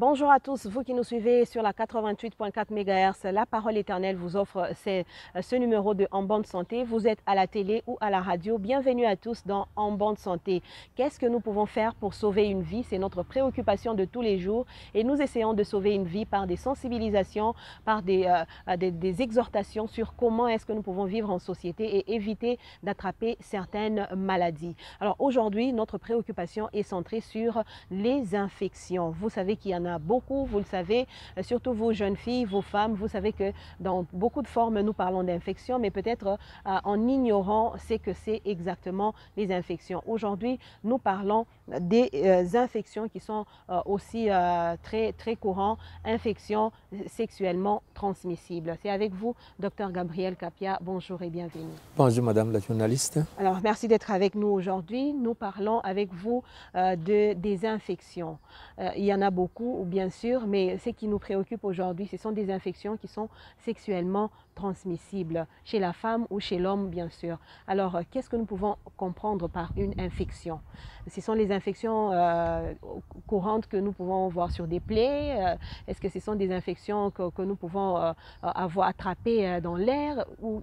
Bonjour à tous, vous qui nous suivez sur la 88.4 MHz. La Parole Éternelle vous offre ce numéro de En Bonne Santé. Vous êtes à la télé ou à la radio. Bienvenue à tous dans En Bonne Santé. Qu'est-ce que nous pouvons faire pour sauver une vie? C'est notre préoccupation de tous les jours et nous essayons de sauver une vie par des sensibilisations, par des exhortations sur comment est-ce que nous pouvons vivre en société et éviter d'attraper certaines maladies. Alors aujourd'hui, notre préoccupation est centrée sur les infections. Vous savez qu'il y en a beaucoup, vous le savez, surtout vous jeunes filles, vos femmes, vous savez que dans beaucoup de formes nous parlons d'infections, mais peut-être en ignorant ce que c'est exactement les infections. Aujourd'hui, nous parlons des infections qui sont aussi très courantes, infections sexuellement transmissibles. C'est avec vous, Dr Gabriel Kapia. Bonjour et bienvenue. Bonjour Madame la journaliste. Alors merci d'être avec nous aujourd'hui. Nous parlons avec vous des infections. Il y en a beaucoup, bien sûr, mais ce qui nous préoccupe aujourd'hui, ce sont des infections qui sont sexuellement transmissibles, chez la femme ou chez l'homme, bien sûr. Alors, qu'est-ce que nous pouvons comprendre par une infection? Ce sont les infections courantes que nous pouvons voir sur des plaies. Est-ce que ce sont des infections que nous pouvons avoir attrapées dans l'air ou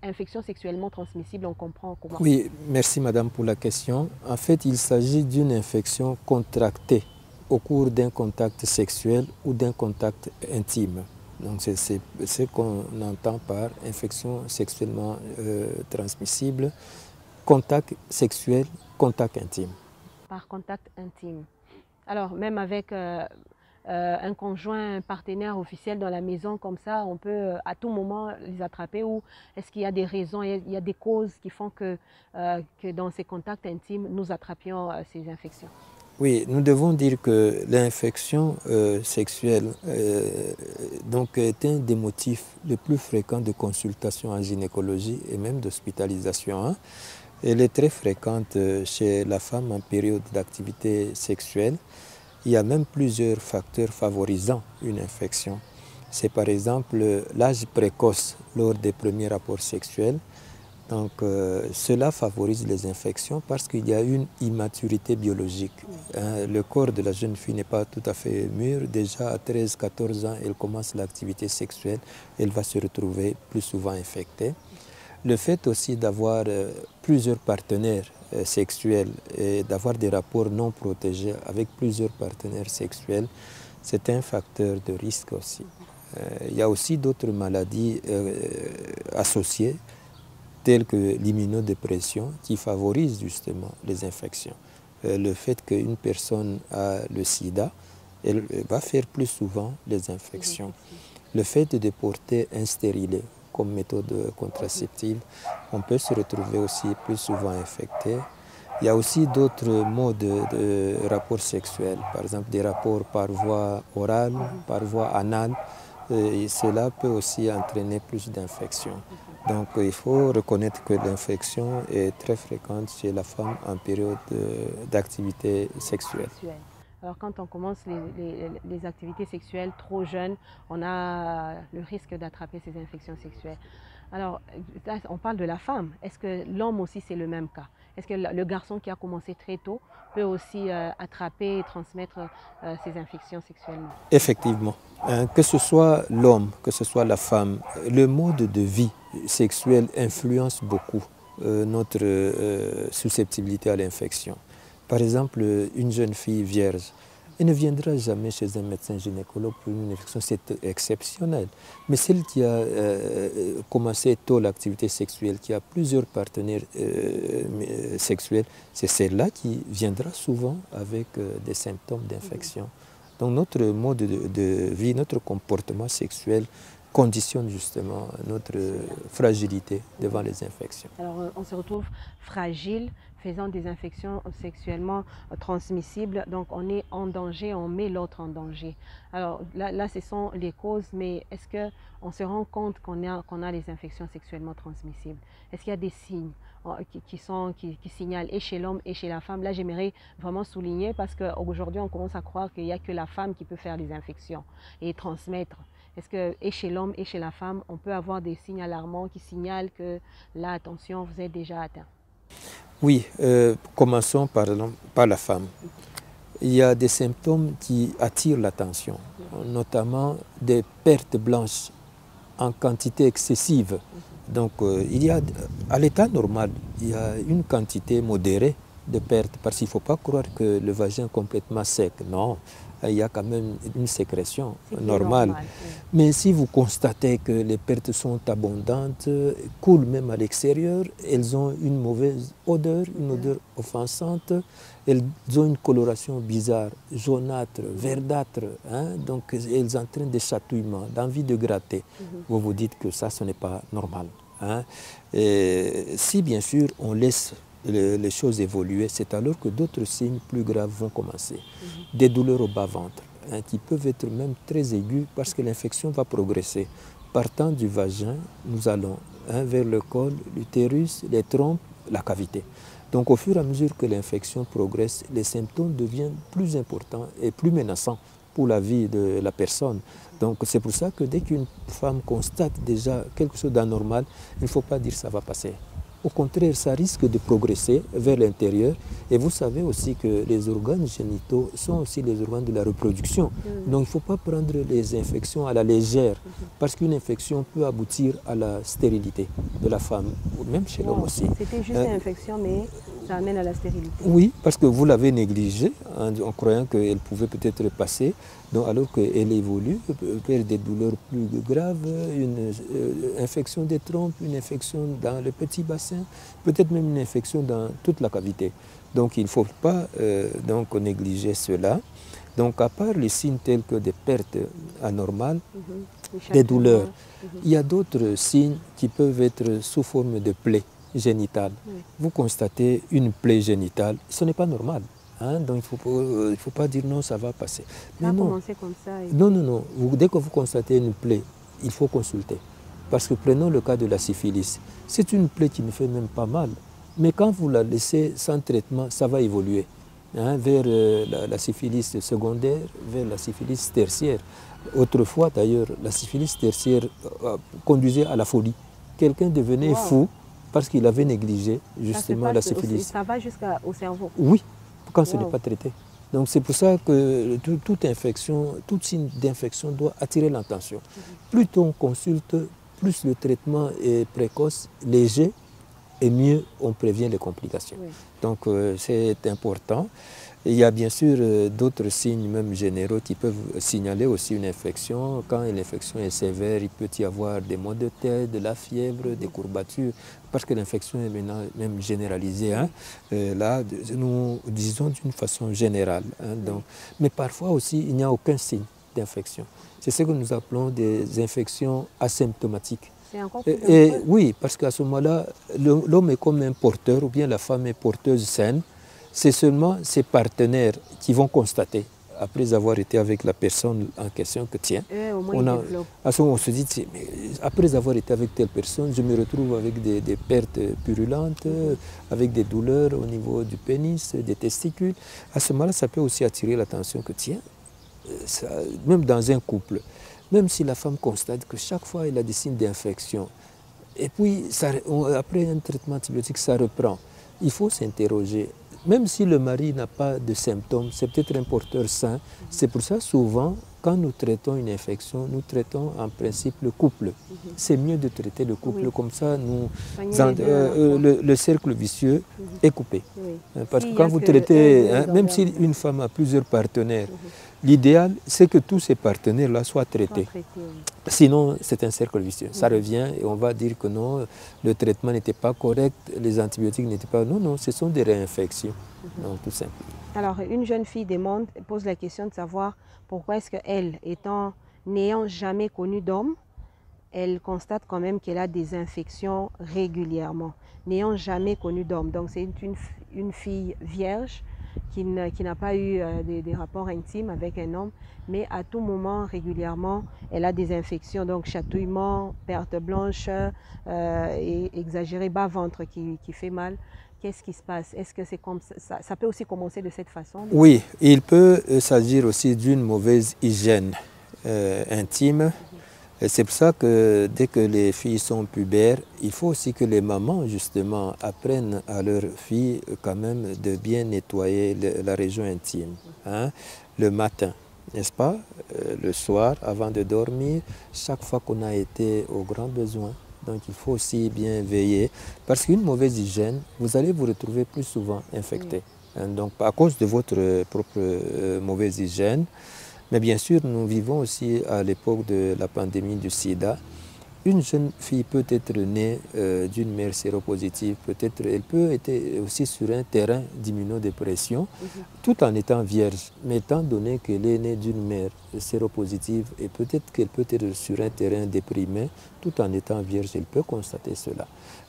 infection sexuellement transmissible, on comprend comment? Oui, merci Madame pour la question. En fait, il s'agit d'une infection contractée au cours d'un contact sexuel ou d'un contact intime. Donc c'est ce qu'on entend par infection sexuellement transmissible, contact sexuel, contact intime. Par contact intime. Alors même avec un conjoint, un partenaire officiel dans la maison comme ça, on peut à tout moment les attraper, ou est-ce qu'il y a des raisons, il y a des causes qui font que dans ces contacts intimes, nous attrapions ces infections? Oui, nous devons dire que l'infection sexuelle donc est un des motifs les plus fréquents de consultation en gynécologie et même d'hospitalisation. Hein. Elle est très fréquente chez la femme en période d'activité sexuelle. Il y a même plusieurs facteurs favorisant une infection. C'est par exemple l'âge précoce lors des premiers rapports sexuels. Donc cela favorise les infections parce qu'il y a une immaturité biologique. Hein, le corps de la jeune fille n'est pas tout à fait mûr. Déjà à 13-14 ans, elle commence l'activité sexuelle. Elle va se retrouver plus souvent infectée. Le fait aussi d'avoir plusieurs partenaires sexuels et d'avoir des rapports non protégés avec plusieurs partenaires sexuels, c'est un facteur de risque aussi. Il y a aussi d'autres maladies associées, telles que l'immunodépression, qui favorisent justement les infections. Le fait qu'une personne a le sida, elle va faire plus souvent les infections. Le fait de porter un stérilet comme méthode contraceptive, on peut se retrouver aussi plus souvent infecté. Il y a aussi d'autres modes de rapports sexuels, par exemple des rapports par voie orale, par voie anale, et cela peut aussi entraîner plus d'infections. Donc il faut reconnaître que l'infection est très fréquente chez la femme en période d'activité sexuelle. Alors quand on commence les activités sexuelles trop jeunes, on a le risque d'attraper ces infections sexuelles. Alors, là, on parle de la femme. Est-ce que l'homme aussi c'est le même cas? Est-ce que le garçon qui a commencé très tôt peut aussi attraper et transmettre ces infections sexuellement? Effectivement. Que ce soit l'homme, que ce soit la femme, le mode de vie sexuel influence beaucoup notre susceptibilité à l'infection. Par exemple, une jeune fille vierge, elle ne viendra jamais chez un médecin gynécologue pour une infection, c'est exceptionnel. Mais celle qui a commencé tôt l'activité sexuelle, qui a plusieurs partenaires sexuels, c'est celle-là qui viendra souvent avec des symptômes d'infection. Donc notre mode de vie, notre comportement sexuel conditionne justement notre fragilité devant les infections. Alors on se retrouve fragile, faisant des infections sexuellement transmissibles, donc on est en danger, on met l'autre en danger. Alors là, ce sont les causes, mais est-ce qu'on se rend compte qu'on a les infections sexuellement transmissibles? Est-ce qu'il y a des signes qui signalent et chez l'homme et chez la femme? Là, j'aimerais vraiment souligner parce qu'aujourd'hui, on commence à croire qu'il n'y a que la femme qui peut faire des infections et transmettre. Est-ce que et chez l'homme et chez la femme, on peut avoir des signes alarmants qui signalent que là, attention, vous êtes déjà atteint? Oui, commençons par la femme. il y a des symptômes qui attirent l'attention, notamment des pertes blanches en quantité excessive. Donc il y a, à l'état normal, il y a une quantité modérée de pertes, parce qu'il ne faut pas croire que le vagin est complètement sec. Non, il y a quand même une sécrétion normale. Normal, oui. Mais si vous constatez que les pertes sont abondantes, coulent même à l'extérieur, elles ont une mauvaise odeur, une odeur offensante, elles ont une coloration bizarre, jaunâtre, verdâtre, hein, donc elles entraînent des chatouillements, l'envie de gratter. Vous vous dites que ça, ce n'est pas normal. Hein. Et si bien sûr on laisse les choses évoluer, c'est alors que d'autres signes plus graves vont commencer. Des douleurs au bas-ventre, hein, qui peuvent être même très aiguës parce que l'infection va progresser. Partant du vagin, nous allons vers le col, l'utérus, les trompes, la cavité. Donc au fur et à mesure que l'infection progresse, les symptômes deviennent plus importants et plus menaçants pour la vie de la personne. Donc c'est pour ça que dès qu'une femme constate déjà quelque chose d'anormal, il ne faut pas dire ça va passer. Au contraire, ça risque de progresser vers l'intérieur. Et vous savez aussi que les organes génitaux sont aussi les organes de la reproduction. Donc il ne faut pas prendre les infections à la légère, parce qu'une infection peut aboutir à la stérilité de la femme, ou même chez l'homme aussi. C'était juste une infection, mais ça amène à la stérilité. Oui, parce que vous l'avez négligée en croyant qu'elle pouvait peut-être passer, donc alors qu'elle évolue, faire des douleurs plus graves, une infection des trompes, une infection dans le petit bassin, peut-être même une infection dans toute la cavité. Donc il ne faut pas donc négliger cela. Donc à part les signes tels que des pertes anormales, des douleurs, il y a d'autres signes qui peuvent être sous forme de plaies génitale. Vous constatez une plaie génitale, ce n'est pas normal. Hein? Donc il ne faut pas dire non, ça va passer. Ça a commencé comme ça. Non, non, non. Dès que vous constatez une plaie, il faut consulter. Parce que prenons le cas de la syphilis. C'est une plaie qui ne fait même pas mal. Mais quand vous la laissez sans traitement, ça va évoluer. Hein, vers la syphilis secondaire, vers la syphilis tertiaire. Autrefois, d'ailleurs, la syphilis tertiaire conduisait à la folie. Quelqu'un devenait fou parce qu'il avait négligé justement la syphilis. Ça va jusqu'au cerveau? Oui, quand ce n'est pas traité. Donc c'est pour ça que toute infection, tout signe d'infection doit attirer l'attention. Plus on consulte, plus le traitement est précoce, léger, et mieux on prévient les complications. Donc c'est important. Il y a bien sûr d'autres signes, même généraux, qui peuvent signaler aussi une infection. Quand l'infection est sévère, il peut y avoir des maux de tête, de la fièvre, des courbatures, parce que l'infection est maintenant même généralisée. Hein. Là, nous disons d'une façon générale. Hein, donc. Mais parfois aussi, il n'y a aucun signe d'infection. C'est ce que nous appelons des infections asymptomatiques. Oui, parce qu'à ce moment-là, l'homme est comme un porteur, ou bien la femme est porteuse saine. C'est seulement ses partenaires qui vont constater, après avoir été avec la personne en question, que tiens, à ce moment on se dit, mais après avoir été avec telle personne, je me retrouve avec des pertes purulentes, avec des douleurs au niveau du pénis, des testicules. À ce moment-là, ça peut aussi attirer l'attention que tiens, ça, même dans un couple, même si la femme constate que chaque fois elle a des signes d'infection, et puis après un traitement antibiotique, ça reprend, il faut s'interroger. Même si le mari n'a pas de symptômes, c'est peut-être un porteur sain. C'est pour ça souvent, quand nous traitons une infection, nous traitons en principe le couple. C'est mieux de traiter le couple, comme ça le cercle vicieux est coupé. Parce que quand vous traitez, même si une femme a plusieurs partenaires, l'idéal c'est que tous ces partenaires-là soient traités. Sinon, c'est un cercle vicieux. Ça revient et on va dire que non, le traitement n'était pas correct, les antibiotiques n'étaient pas... Non, non, ce sont des réinfections, donc, tout simplement. Alors, une jeune fille pose la question de savoir pourquoi est-ce qu'elle, n'ayant jamais connu d'homme, elle constate quand même qu'elle a des infections régulièrement, n'ayant jamais connu d'homme. Donc, c'est une fille vierge qui n'a pas eu des rapports intimes avec un homme, mais à tout moment, régulièrement, elle a des infections, donc chatouillement, perte blanche, et exagéré bas-ventre qui fait mal. Qu'est-ce qui se passe? Est-ce que c'est comme ça peut aussi commencer de cette façon? Oui, il peut s'agir aussi d'une mauvaise hygiène intime. C'est pour ça que dès que les filles sont pubères, il faut aussi que les mamans justement apprennent à leurs filles quand même de bien nettoyer la région intime. hein, le matin, n'est-ce pas, le soir, avant de dormir, chaque fois qu'on a été aux grands besoins. Donc il faut aussi bien veiller, parce qu'une mauvaise hygiène, vous allez vous retrouver plus souvent infecté. Hein, donc à cause de votre propre mauvaise hygiène. Mais bien sûr, nous vivons aussi à l'époque de la pandémie du sida. Une jeune fille peut être née d'une mère séropositive, peut-être elle peut être aussi sur un terrain d'immunodépression, tout en étant vierge. Mais étant donné qu'elle est née d'une mère séropositive, et peut-être qu'elle peut être sur un terrain déprimé, tout en étant vierge, elle peut constater cela.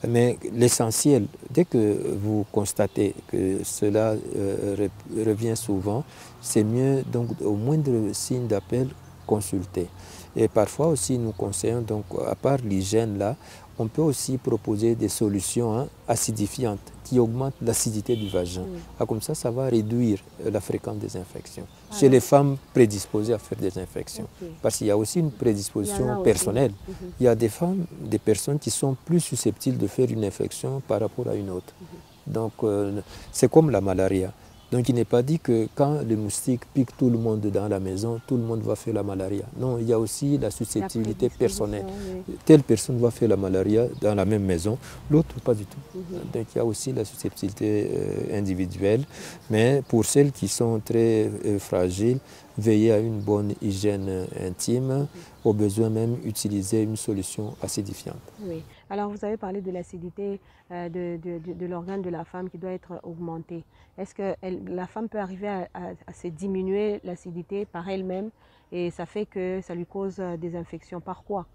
Mais l'essentiel, dès que vous constatez que cela revient souvent, c'est mieux donc au moindre signe d'appel, consulter. Et parfois aussi, nous conseillons, donc, à part l'hygiène là, on peut aussi proposer des solutions acidifiantes qui augmentent l'acidité du vagin. Comme ça va réduire la fréquence des infections. Chez les femmes prédisposées à faire des infections. Parce qu'il y a aussi une prédisposition personnelle. Il y a des femmes, des personnes qui sont plus susceptibles de faire une infection par rapport à une autre. Donc, c'est comme la malaria. Donc il n'est pas dit que quand le moustique pique tout le monde dans la maison, tout le monde va faire la malaria. Non, il y a aussi la susceptibilité personnelle. Telle personne va faire la malaria dans la même maison, l'autre pas du tout. Donc il y a aussi la susceptibilité individuelle. Mais pour celles qui sont très fragiles, veiller à une bonne hygiène intime, au besoin même utiliser une solution acidifiante. Oui. Alors vous avez parlé de l'acidité de l'organe de la femme qui doit être augmentée. Est-ce que la femme peut arriver à se diminuer l'acidité par elle-même et ça fait que ça lui cause des infections? Par quoi?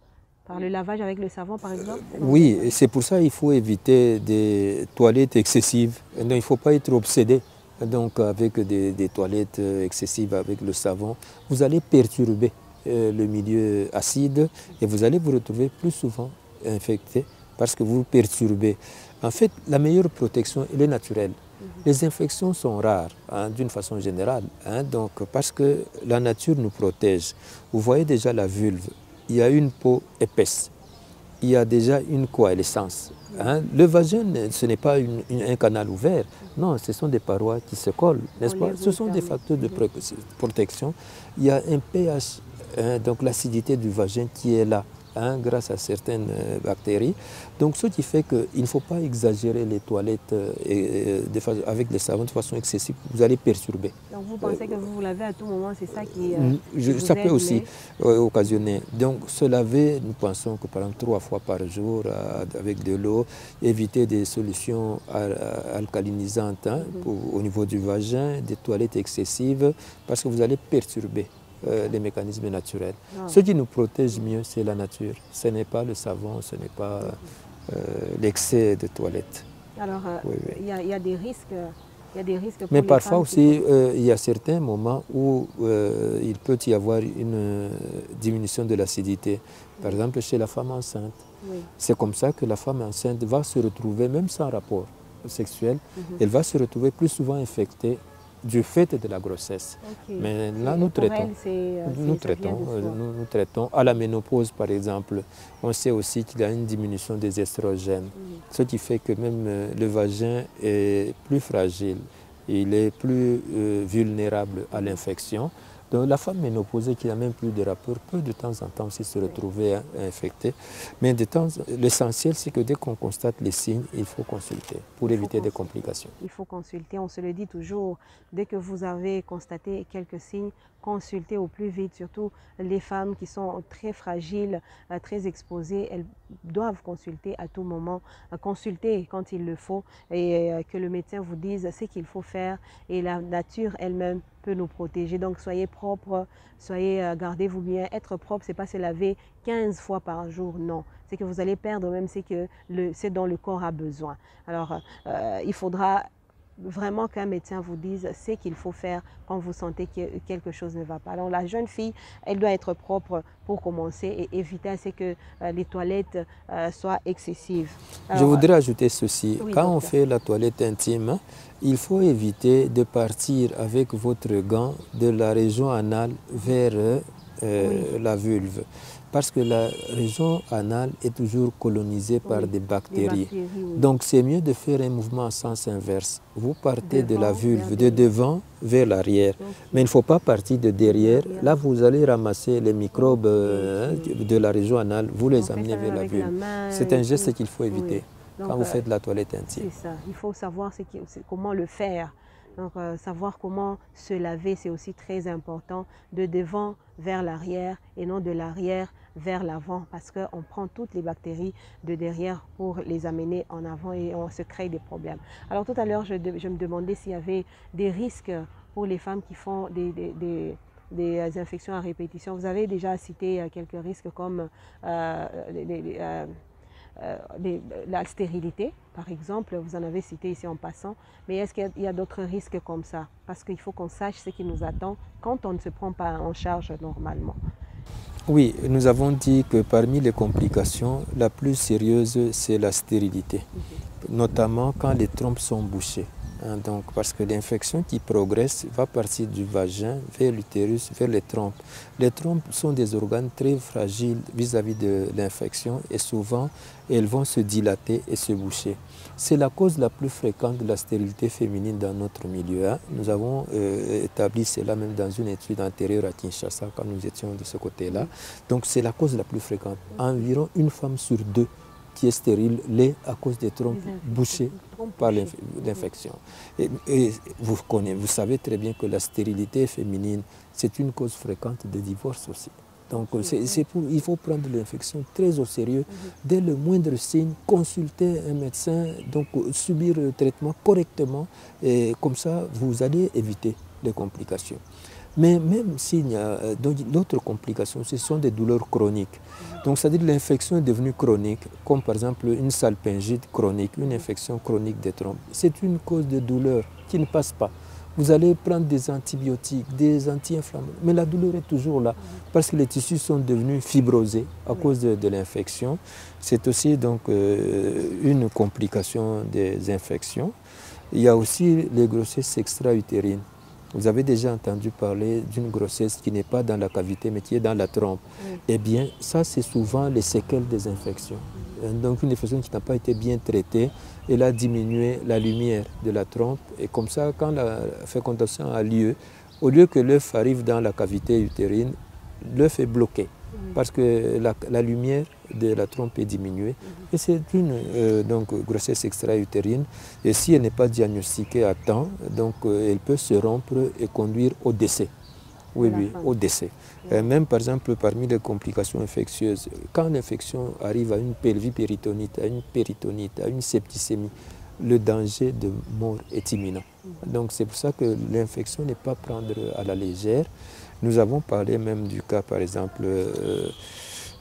Par le lavage avec le savon par exemple? Oui, c'est pour ça qu'il faut éviter des toilettes excessives. Donc, il ne faut pas être obsédé. Donc avec des toilettes excessives avec le savon, vous allez perturber le milieu acide et vous allez vous retrouver plus souvent infecté parce que vous perturbez. En fait, la meilleure protection, elle est naturelle. Les infections sont rares d'une façon générale, donc, parce que la nature nous protège. Vous voyez déjà la vulve, il y a une peau épaisse, il y a déjà une coalescence. Le vagin, ce n'est pas un canal ouvert, non, ce sont des parois qui se collent, n'est-ce pas? Ce sont des facteurs de protection. Il y a un pH, donc l'acidité du vagin qui est là, grâce à certaines bactéries. Donc ce qui fait qu'il ne faut pas exagérer les toilettes avec les savons de façon excessive, vous allez perturber. Donc vous pensez que vous vous lavez à tout moment, c'est ça qui ça peut aussi occasionner. Donc se laver, nous pensons que par exemple 3 fois par jour avec de l'eau, éviter des solutions alcalinisantes au niveau du vagin, des toilettes excessives, parce que vous allez perturber les mécanismes naturels. Ce qui nous protège mieux, c'est la nature. Ce n'est pas le savon, ce n'est pas l'excès de toilette. Alors, il y a des risques. Il y a des risques pour mais les parfois femmes aussi, il y a certains moments où il peut y avoir une diminution de l'acidité. Par exemple, chez la femme enceinte. C'est comme ça que la femme enceinte va se retrouver, même sans rapport sexuel, elle va se retrouver plus souvent infectée du fait de la grossesse. Mais là, nous traitons à la ménopause, par exemple. On sait aussi qu'il y a une diminution des estrogènes, ce qui fait que même le vagin est plus fragile, il est plus vulnérable à l'infection. Donc la femme ménopausée qui n'a même plus de rapport peut de temps en temps aussi se retrouver infectée. Mais l'essentiel, c'est que dès qu'on constate les signes, il faut consulter pour éviter des complications. Il faut consulter, on se le dit toujours. Dès que vous avez constaté quelques signes, consultez au plus vite, surtout les femmes qui sont très fragiles, très exposées, elles doivent consulter à tout moment, consulter quand il le faut et que le médecin vous dise ce qu'il faut faire et la nature elle-même peut nous protéger. Donc soyez propres, gardez-vous bien. Être propre, ce n'est pas se laver 15 fois par jour, non. C'est que vous allez perdre même ce dont le corps a besoin. Alors il faudra vraiment qu'un médecin vous dise ce qu'il faut faire quand vous sentez que quelque chose ne va pas. Alors la jeune fille, elle doit être propre pour commencer et éviter à ce que les toilettes soient excessives. Alors, je voudrais ajouter ceci. Oui, quand docteur. on fait la toilette intime, il faut éviter de partir avec votre gant de la région anale vers la vulve. Parce que la région anale est toujours colonisée par des bactéries. Donc c'est mieux de faire un mouvement en sens inverse. Vous partez de la vulve, de devant vers l'arrière. Mais il ne faut pas partir de derrière. Là, vous allez ramasser les microbes de la région anale, vous les amenez vers la vulve. C'est un geste qu'il faut éviter quand vous faites la toilette intime. C'est ça, il faut savoir comment le faire. Donc, savoir comment se laver, c'est aussi très important, de devant vers l'arrière et non de l'arrière vers l'avant, parce qu'on prend toutes les bactéries de derrière pour les amener en avant et on se crée des problèmes. Alors tout à l'heure, je me demandais s'il y avait des risques pour les femmes qui font des infections à répétition. Vous avez déjà cité quelques risques comme la stérilité, par exemple, vous en avez cité ici en passant, mais est-ce qu'il y a d'autres risques comme ça? Parce qu'il faut qu'on sache ce qui nous attend quand on ne se prend pas en charge normalement. Oui, nous avons dit que parmi les complications, la plus sérieuse, c'est la stérilité, notamment quand les trompes sont bouchées. Donc, parce que l'infection qui progresse va partir du vagin vers l'utérus, vers les trompes. Les trompes sont des organes très fragiles vis-à-vis de l'infection et souvent elles vont se dilater et se boucher. C'est la cause la plus fréquente de la stérilité féminine dans notre milieu. Nous avons établi cela même dans une étude antérieure à Kinshasa quand nous étions de ce côté-là. Donc c'est la cause la plus fréquente. Environ une femme sur deux qui est stérile l'est à cause des trompes bouchées par l'infection. Et vous savez très bien que la stérilité féminine, c'est une cause fréquente de divorce aussi. Donc il faut prendre l'infection très au sérieux. Dès le moindre signe, consulter un médecin, donc subir le traitement correctement, et comme ça vous allez éviter les complications. Mais même s'il y a d'autres complications, ce sont des douleurs chroniques. Donc, c'est-à-dire que l'infection est devenue chronique, comme par exemple une salpingite chronique, une infection chronique des trompes. C'est une cause de douleur qui ne passe pas. Vous allez prendre des antibiotiques, des anti-inflammatoires, mais la douleur est toujours là parce que les tissus sont devenus fibrosés à cause de l'infection. C'est aussi donc une complication des infections. Il y a aussi les grossesses extra-utérines. Vous avez déjà entendu parler d'une grossesse qui n'est pas dans la cavité, mais qui est dans la trompe. Eh bien, ça, c'est souvent les séquelles des infections. Donc, une infection qui n'a pas été bien traitée, elle a diminué la lumière de la trompe. Et comme ça, quand la fécondation a lieu, au lieu que l'œuf arrive dans la cavité utérine, l'œuf est bloqué parce que la lumière de la trompe est diminuée. Et c'est une grossesse extra-utérine. Et si elle n'est pas diagnostiquée à temps, donc, elle peut se rompre et conduire au décès. Oui, au décès. Même par exemple, parmi les complications infectieuses, quand l'infection arrive à une pelvipéritonite, à une péritonite, à une septicémie, le danger de mort est imminent. Donc c'est pour ça que l'infection n'est pas à prendre à la légère. Nous avons parlé même du cas, par exemple,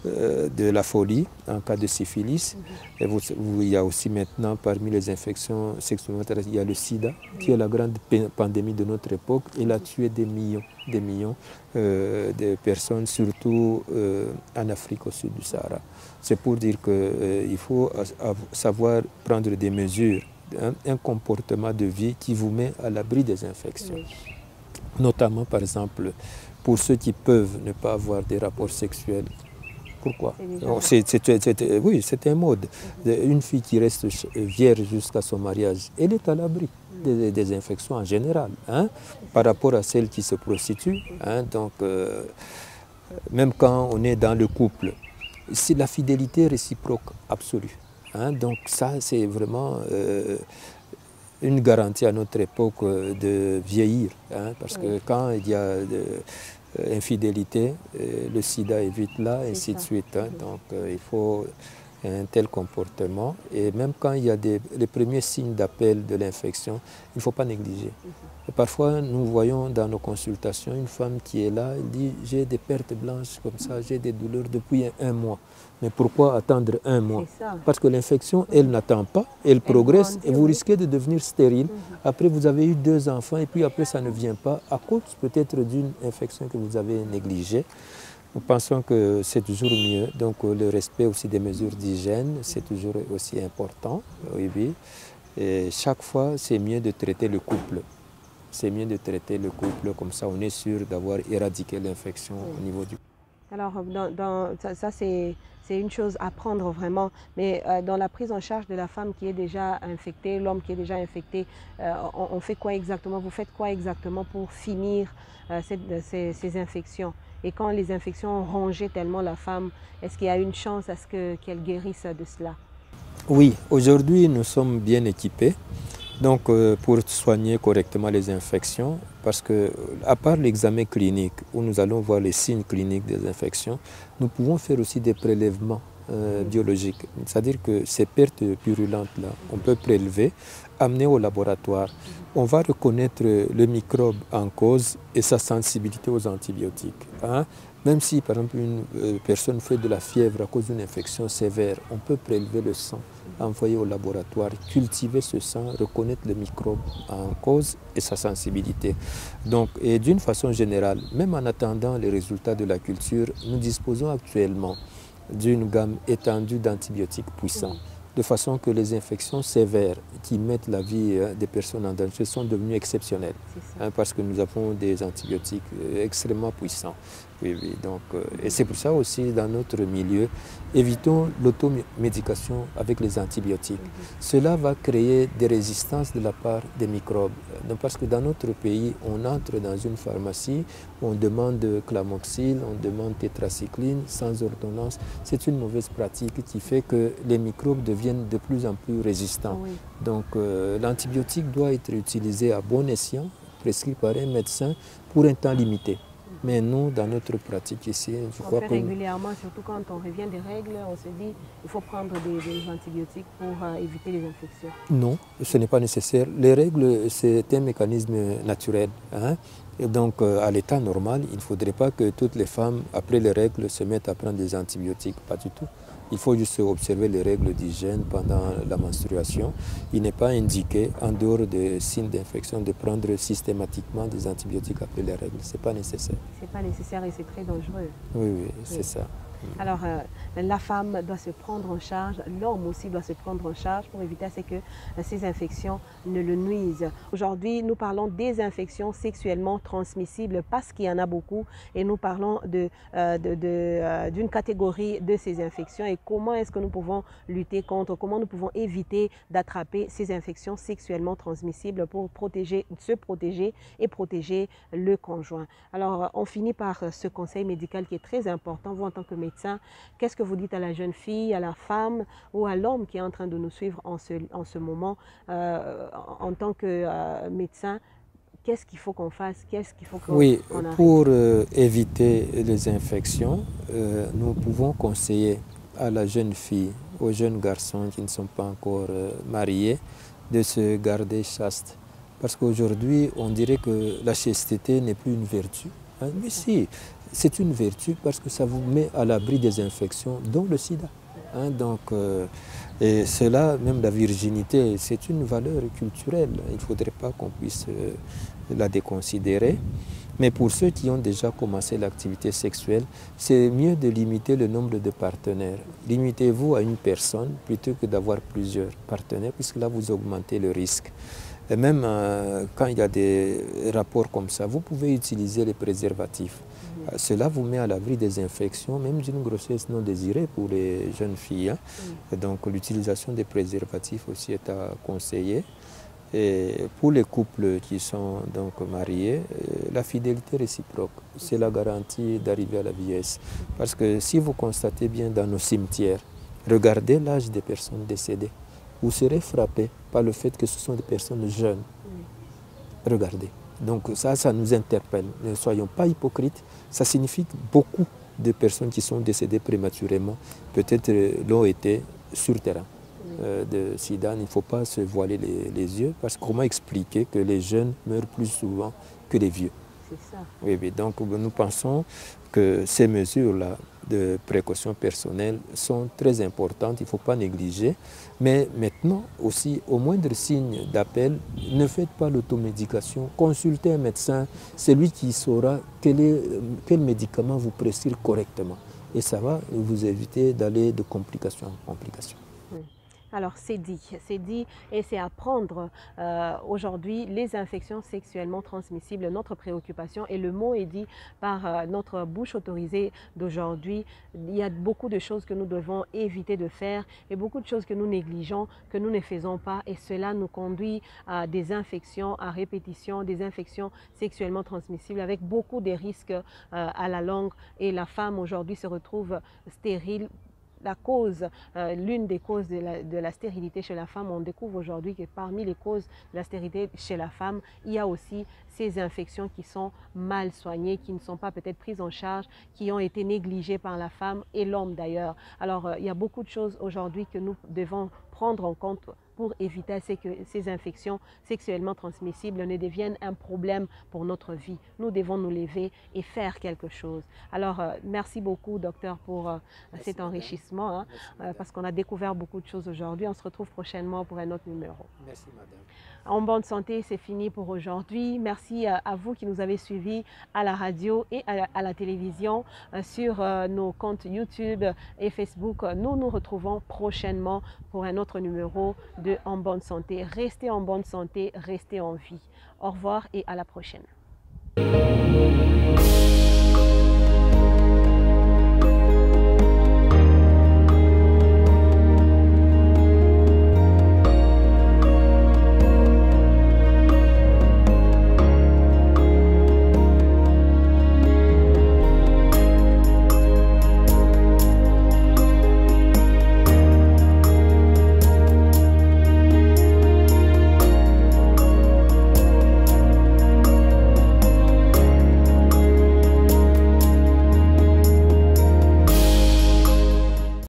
de la folie en cas de syphilis. Et il y a aussi maintenant, parmi les infections sexuellement transmissibles, il y a le sida, qui est la grande pandémie de notre époque. Il a tué des millions de personnes, surtout en Afrique au sud du Sahara. C'est pour dire qu'il faut savoir prendre des mesures, un comportement de vie qui vous met à l'abri des infections. Notamment, par exemple, pour ceux qui peuvent ne pas avoir des rapports sexuels. Pourquoi? Oui, c'est un mode. Une fille qui reste vierge jusqu'à son mariage, elle est à l'abri des infections en général, par rapport à celle qui se prostitue. Donc, même quand on est dans le couple, c'est la fidélité réciproque absolue. Donc ça, c'est vraiment une garantie à notre époque de vieillir. Parce que quand il y a infidélité, le sida est vite là, et ainsi de suite. Donc il faut un tel comportement. Et même quand il y a les premiers signes d'appel de l'infection, il ne faut pas négliger. Et parfois, nous voyons dans nos consultations une femme qui est là, elle dit « j'ai des pertes blanches comme ça, j'ai des douleurs depuis un mois ». Mais pourquoi attendre un mois? Parce que l'infection, elle n'attend pas, elle progresse et vous risquez de devenir stérile. Après, vous avez eu 2 enfants et puis après, ça ne vient pas à cause peut-être d'une infection que vous avez négligée. Nous pensons que c'est toujours mieux. Donc, le respect aussi des mesures d'hygiène, c'est toujours aussi important. Oui. Et chaque fois, c'est mieux de traiter le couple. C'est mieux de traiter le couple, comme ça on est sûr d'avoir éradiqué l'infection au niveau du couple. Alors, ça c'est une chose à prendre vraiment, mais dans la prise en charge de la femme qui est déjà infectée, l'homme qui est déjà infecté, on fait quoi exactement? Vous faites quoi exactement pour finir ces infections? Et quand les infections ont rongé tellement la femme, est-ce qu'il y a une chance à ce qu'elle guérisse de cela? Oui, aujourd'hui nous sommes bien équipés. Donc, pour soigner correctement les infections, parce que, à part l'examen clinique, où nous allons voir les signes cliniques des infections, nous pouvons faire aussi des prélèvements biologiques. C'est-à-dire que ces pertes purulentes-là, on peut prélever, amener au laboratoire. On va reconnaître le microbe en cause et sa sensibilité aux antibiotiques. Hein. Même si, par exemple, une personne fait de la fièvre à cause d'une infection sévère, on peut prélever le sang, envoyer au laboratoire, cultiver ce sang, reconnaître le microbe en cause et sa sensibilité. Donc, et d'une façon générale, même en attendant les résultats de la culture, nous disposons actuellement d'une gamme étendue d'antibiotiques puissants, de façon que les infections sévères qui mettent la vie des personnes en danger sont devenues exceptionnelles, parce que nous avons des antibiotiques extrêmement puissants. Oui, oui, donc, et c'est pour ça aussi, dans notre milieu, évitons l'automédication avec les antibiotiques. Cela va créer des résistances de la part des microbes. Donc, parce que dans notre pays, on entre dans une pharmacie, on demande clamoxyl, on demande tétracycline sans ordonnance. C'est une mauvaise pratique qui fait que les microbes deviennent de plus en plus résistants. Oui. Donc, l'antibiotique doit être utilisé à bon escient, prescrit par un médecin pour un temps limité. Mais nous, dans notre pratique ici, je crois que... régulièrement, surtout quand on revient des règles, on se dit qu'il faut prendre des antibiotiques pour éviter les infections. Non, ce n'est pas nécessaire. Les règles, c'est un mécanisme naturel. Hein? Et donc, à l'état normal, il ne faudrait pas que toutes les femmes, après les règles, se mettent à prendre des antibiotiques. Pas du tout. Il faut juste observer les règles d'hygiène pendant la menstruation. Il n'est pas indiqué, en dehors des signes d'infection, de prendre systématiquement des antibiotiques après les règles. Ce n'est pas nécessaire. Ce n'est pas nécessaire et c'est très dangereux. Oui, oui, c'est ça. Alors, la femme doit se prendre en charge, l'homme aussi doit se prendre en charge pour éviter que ces infections ne le nuisent. Aujourd'hui, nous parlons des infections sexuellement transmissibles parce qu'il y en a beaucoup et nous parlons d'une catégorie de ces infections et comment est-ce que nous pouvons lutter contre, comment nous pouvons éviter d'attraper ces infections sexuellement transmissibles pour se protéger et protéger le conjoint. Alors, on finit par ce conseil médical qui est très important. Vous, en tant que médecin, qu'est-ce que vous dites à la jeune fille, à la femme ou à l'homme qui est en train de nous suivre en ce moment en tant que médecin? Qu'est-ce qu'il faut qu'on fasse? Qu'est-ce qu'il faut qu'on Oui, arrête? pour éviter les infections, nous pouvons conseiller à la jeune fille, aux jeunes garçons qui ne sont pas encore mariés, de se garder chaste. Parce qu'aujourd'hui, on dirait que la chasteté n'est plus une vertu. Hein? Mais si, c'est une vertu parce que ça vous met à l'abri des infections, dont le sida. Hein? Donc, et cela, même la virginité, c'est une valeur culturelle. Il ne faudrait pas qu'on puisse la déconsidérer. Mais pour ceux qui ont déjà commencé l'activité sexuelle, c'est mieux de limiter le nombre de partenaires. Limitez-vous à une personne plutôt que d'avoir plusieurs partenaires, puisque là, vous augmentez le risque. Et même quand il y a des rapports comme ça, vous pouvez utiliser les préservatifs. Cela vous met à l'abri des infections, même d'une grossesse non désirée pour les jeunes filles. Hein. Et donc l'utilisation des préservatifs aussi est à conseiller. Et pour les couples qui sont donc mariés, la fidélité réciproque, c'est la garantie d'arriver à la vieillesse. Parce que si vous constatez bien dans nos cimetières, regardez l'âge des personnes décédées. Vous serez frappé par le fait que ce sont des personnes jeunes. Regardez. Donc ça nous interpelle. Ne soyons pas hypocrites. Ça signifie que beaucoup de personnes qui sont décédées prématurément, peut-être l'ont été sur terrain de sida. Il ne faut pas se voiler les yeux, parce que comment expliquer que les jeunes meurent plus souvent que les vieux? C'est ça. Oui, oui. Donc nous pensons que ces mesures-là de précaution personnelle sont très importantes, il ne faut pas négliger. Mais maintenant aussi, au moindre signe d'appel, ne faites pas l'automédication, consultez un médecin, c'est lui qui saura quel médicament vous prescrire correctement. Et ça va vous éviter d'aller de complication en complication. Oui. Alors c'est dit et c'est à prendre aujourd'hui les infections sexuellement transmissibles, notre préoccupation et le mot est dit par notre bouche autorisée d'aujourd'hui. Il y a beaucoup de choses que nous devons éviter de faire et beaucoup de choses que nous négligeons, que nous ne faisons pas et cela nous conduit à des infections à répétition, des infections sexuellement transmissibles avec beaucoup de risques à la longue et la femme aujourd'hui se retrouve stérile. La cause, l'une des causes de la stérilité chez la femme, on découvre aujourd'hui que parmi les causes de la stérilité chez la femme, il y a aussi ces infections qui sont mal soignées, qui ne sont pas peut-être prises en charge, qui ont été négligées par la femme et l'homme d'ailleurs. Alors, il y a beaucoup de choses aujourd'hui que nous devons prendre en compte pour éviter que ces infections sexuellement transmissibles ne deviennent un problème pour notre vie. Nous devons nous lever et faire quelque chose. Alors, merci beaucoup, docteur, pour cet enrichissement, parce qu'on a découvert beaucoup de choses aujourd'hui. On se retrouve prochainement pour un autre numéro. Merci, madame. En bonne santé, c'est fini pour aujourd'hui. Merci à vous qui nous avez suivis à la radio et à la télévision sur nos comptes YouTube et Facebook. Nous nous retrouvons prochainement pour un autre numéro de En bonne santé. Restez en bonne santé, restez en vie. Au revoir et à la prochaine.